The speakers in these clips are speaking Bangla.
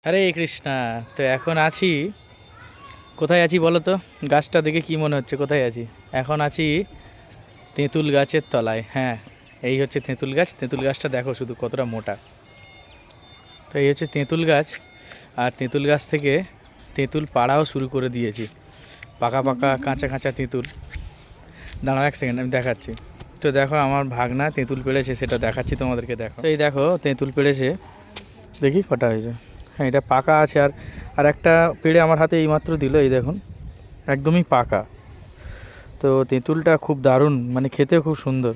হরে কৃষ্ণা। তো এখন আছি, কোথায় আছি বলো তো? গাছটা দেখে কি মনে হচ্ছে কোথায় আছি? এখন আছি তেঁতুল গাছের তলায়। হ্যাঁ, এই হচ্ছে তেঁতুল গাছ। তেঁতুল গাছটা দেখো শুধু কতটা মোটা। তো এই হচ্ছে তেঁতুল গাছ। আর তেঁতুল গাছ থেকে তেঁতুল পাড়াও শুরু করে দিয়েছি। পাকা পাকা কাঁচা কাঁচা তেঁতুল। দাঁড়াও এক সেকেন্ড, আমি দেখাচ্ছি। তো দেখো আমার ভাগনা তেঁতুল পেড়েছে, সেটা দেখাচ্ছি তোমাদেরকে। দেখো, তো এই দেখো তেঁতুল পেড়েছে, দেখি কটা হয়েছে। হ্যাঁ, এটা পাকা আছে। আর আর একটা পেড়ে আমার হাতে এইমাত্র দিল, এই দেখুন, একদমই পাকা। তো তেঁতুলটা খুব দারুণ, মানে খেতেও খুব সুন্দর।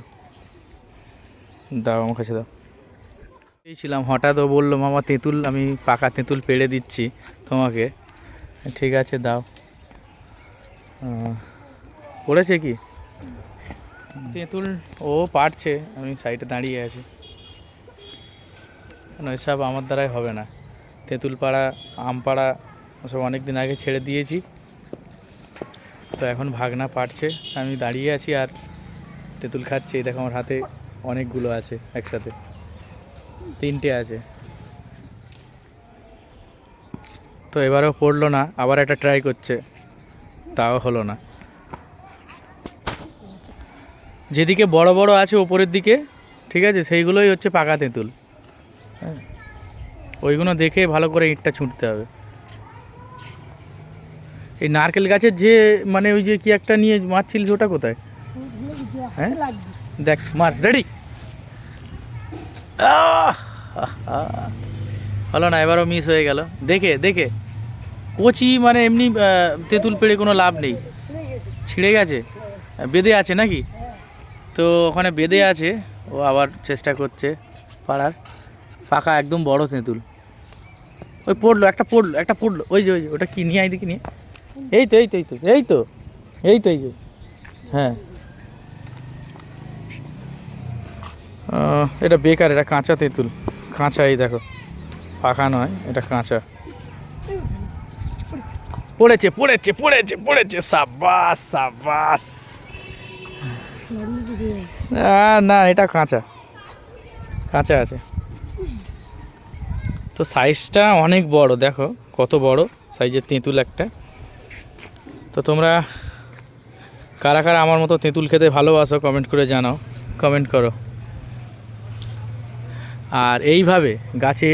দাও আমার কাছে দাও। এই ছিলাম, হঠাৎ ও বললো মামা তেঁতুল, আমি পাকা তেঁতুল পেড়ে দিচ্ছি তোমাকে। ঠিক আছে দাও। পড়েছে কি তেঁতুল? ও পারছে, আমি সাইডে দাঁড়িয়ে আছি। এসব আমার দ্বারাই হবে না। তেঁতুল পাড়া, আম পাড়া সব অনেক দিন আগে ছেড়ে দিয়েছি। তো এখন ভাগনা পারছে, আমি দাঁড়িয়ে আছি আর তেঁতুল খাচ্ছি। এই দেখো আমার হাতে অনেকগুলো আছে, একসাথে 3টে আছে। তো এবারেও পড়লো না, আবার একটা ট্রাই করছে, তাও হলো না। যেদিকে বড় বড় আছে ওপরের দিকে, ঠিক আছে, সেইগুলোই হচ্ছে পাকা তেঁতুল। হ্যাঁ, ওইগুলো দেখে ভালো করে ইঁটটা ছুঁটতে হবে। এই নারকেল গাছের যে, মানে ওই যে কি একটা নিয়ে মারছিলিস, ওটা কোথায়? হ্যাঁ, দেখ, মার, রেডি। হলো না, এবারও মিস হয়ে গেল। দেখে দেখে কচি, মানে এমনি তেঁতুল পেড়ে কোনো লাভ নেই। ছিঁড়ে গেছে, বেঁধে আছে নাকি? তো ওখানে বেঁধে আছে, ও আবার চেষ্টা করছে পাড়ার। পাকা একদম বড় তেঁতুল। ওই পড়লো, একটা পড়লো, একটা পড়লো, ওই যে ওই যে, ওটা কি নিয়ে আই দেখি নিয়ে। এই তো এই তো এই তো এই তো এই তো এই যে, হ্যাঁ। এটা বেকার, এটা কাঁচা তেঁতুল, কাঁচা। এই দেখো, পাকা নয়, এটা কাঁচা। পড়েছে পড়েছে পড়েছে পড়েছে, সাবাস সাবাস। না, এটা কাঁচা, কাঁচা আছে। তো সাইজটা অনেক বড়, দেখো কত বড় সাইজের তেঁতুল একটা। তো তোমরা কারা কারা আমার মতো তেঁতুল খেতে ভালোবাসো কমেন্ট করে জানাও, কমেন্ট করো। আর এইভাবে গাছে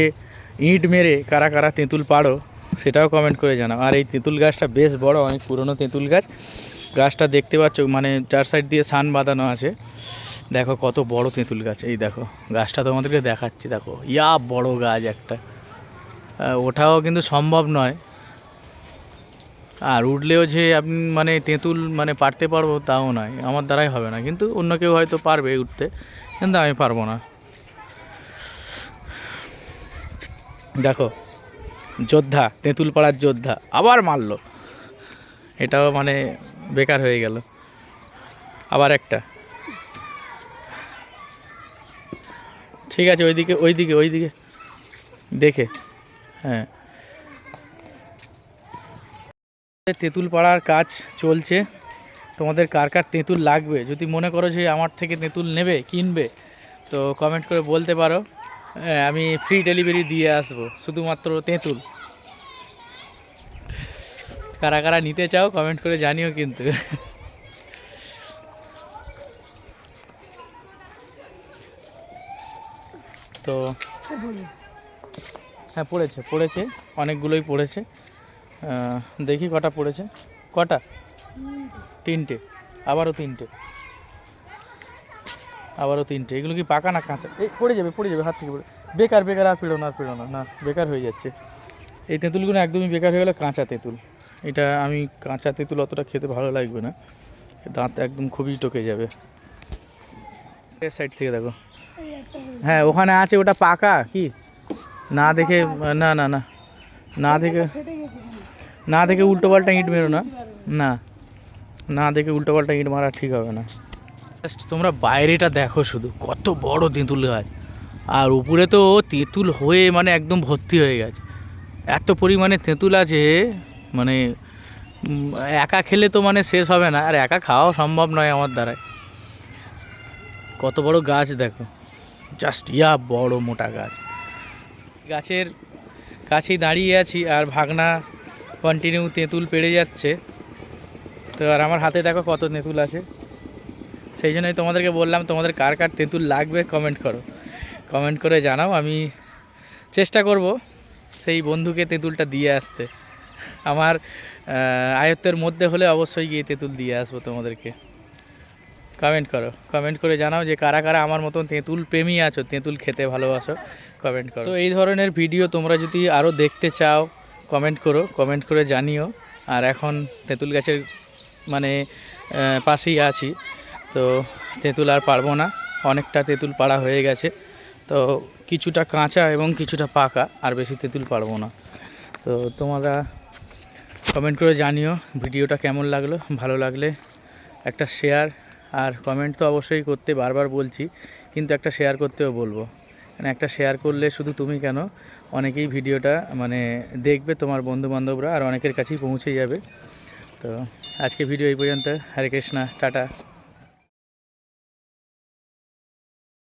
ইঁট মেরে কারা কারা তেঁতুল পাড়ো, সেটাও কমেন্ট করে জানাও। আর এই তেঁতুল গাছটা বেশ বড়, অনেক পুরনো তেঁতুল গাছ। গাছটা দেখতে পাচ্ছ, মানে 4 সাইড দিয়ে সান বাঁধানো আছে। দেখো কত বড় তেঁতুল গাছ। এই দেখো গাছটা তোমাদেরকে দেখাচ্ছি, দেখো ইয়া বড় গাছ একটা। ওঠাও কিন্তু সম্ভব নয়। আর উঠলেও যে আপনি মানে তেঁতুল মানে পারতে পারবো তাও নয়, আমার দ্বারাই হবে না। কিন্তু অন্য কেউ হয়তো পারবে উঠতে, কিন্তু আমি পারবো না। দেখো, যোদ্ধা, তেঁতুল পাড়ার যোদ্ধা আবার মারলো। এটাও মানে বেকার হয়ে গেল। আবার একটা, ঠিক আছে, ওইদিকে ওইদিকে ওইদিকে দেখে। হ্যাঁ, তেঁতুল পাড়ার কাজ চলছে। তোমাদের কার কার তেঁতুল লাগবে, যদি মনে করো যে আমার থেকে তেঁতুল নেবে, কিনবে, তো কমেন্ট করে বলতে পারো। আমি ফ্রি ডেলিভারি দিয়ে আসবো, শুধুমাত্র তেঁতুল। কারা কারা নিতে চাও কমেন্ট করে জানিও কিন্তু। তো হ্যাঁ, পড়েছে পড়েছে, অনেকগুলোই পড়েছে। দেখি কটা পড়েছে, কটা? 3টে, আবারও 3টে, আবারও 3টে। এগুলো কি পাকা না কাঁচা? এই পড়ে যাবে পড়ে যাবে, হাত থেকে পড়ে। বেকার বেকার, আর পেড়ো না আর পেড়ো না, না বেকার হয়ে যাচ্ছে। এই তেঁতুলগুলো একদমই বেকার হয়ে গেলো, কাঁচা তেঁতুল। এটা আমি কাঁচা তেঁতুল অতটা খেতে ভালো লাগবে না, দাঁত একদম খুবই টকে যাবে। এর সাইড থেকে দেখো, হ্যাঁ ওখানে আছে, ওটা পাকা কি না দেখে, না না না, না দেখে, না দেখে উল্টো পাল্টা ইঁট মেরো না, না, না দেখে উল্টো পাল্টা ইঁট মারা ঠিক হবে না। জাস্ট তোমরা বাইরেটা দেখো শুধু, কত বড় তেঁতুল গাছ। আর উপরে তো তেঁতুল হয়ে মানে একদম ভর্তি হয়ে গেছে, এত পরিমাণে তেঁতুল আছে। মানে একা খেলে তো মানে শেষ হবে না, আর একা খাওয়াও সম্ভব নয় আমার দ্বারায়। কত বড় গাছ দেখো, জাস্ট ইয়া বড় মোটা গাছ। গাছের কাছেই দাঁড়িয়ে আছি আর ভাগনা কন্টিনিউ তেঁতুল পেড়ে যাচ্ছে। তো আর আমার হাতে দেখো কত তেঁতুল আছে। সেই জন্যই তোমাদেরকে বললাম, তোমাদের কার কার তেঁতুল লাগবে কমেন্ট করো, কমেন্ট করে জানাও। আমি চেষ্টা করব সেই বন্ধুকে তেঁতুলটা দিয়ে আসতে। আমার আয়ত্তের মধ্যে হলে অবশ্যই গিয়ে তেঁতুল দিয়ে আসবো তোমাদেরকে। কমেন্ট করো, কমেন্ট করে জানাও যে কারা কারা আমার মতন তেঁতুল প্রেমী আছো, তেঁতুল খেতে ভালোবাসো, কমেন্ট করো। তো এই ধরনের ভিডিও তোমরা যদি আরও দেখতে চাও কমেন্ট করো, কমেন্ট করে জানিও। আর এখন তেঁতুল গাছের মানে পাশেই আছি, তো তেঁতুল আর পারবো না, অনেকটা তেঁতুল পাড়া হয়ে গেছে। তো কিছুটা কাঁচা এবং কিছুটা পাকা, আর বেশি তেঁতুল পারবো না। তো তোমরা কমেন্ট করে জানিও ভিডিওটা কেমন লাগলো। ভালো লাগলে একটা শেয়ার আর কমেন্ট তো অবশ্যই করতে বারবার বলছি, কিন্তু একটা শেয়ার করতেও বলবো। মানে একটা শেয়ার করলে শুধু তুমি কেন, অনেকেই ভিডিওটা মানে দেখবে, তোমার বন্ধুবান্ধবরা, আর অনেকের কাছেই পৌঁছে যাবে। তো আজকে ভিডিও এই পর্যন্ত। হরে কৃষ্ণা, টাটা।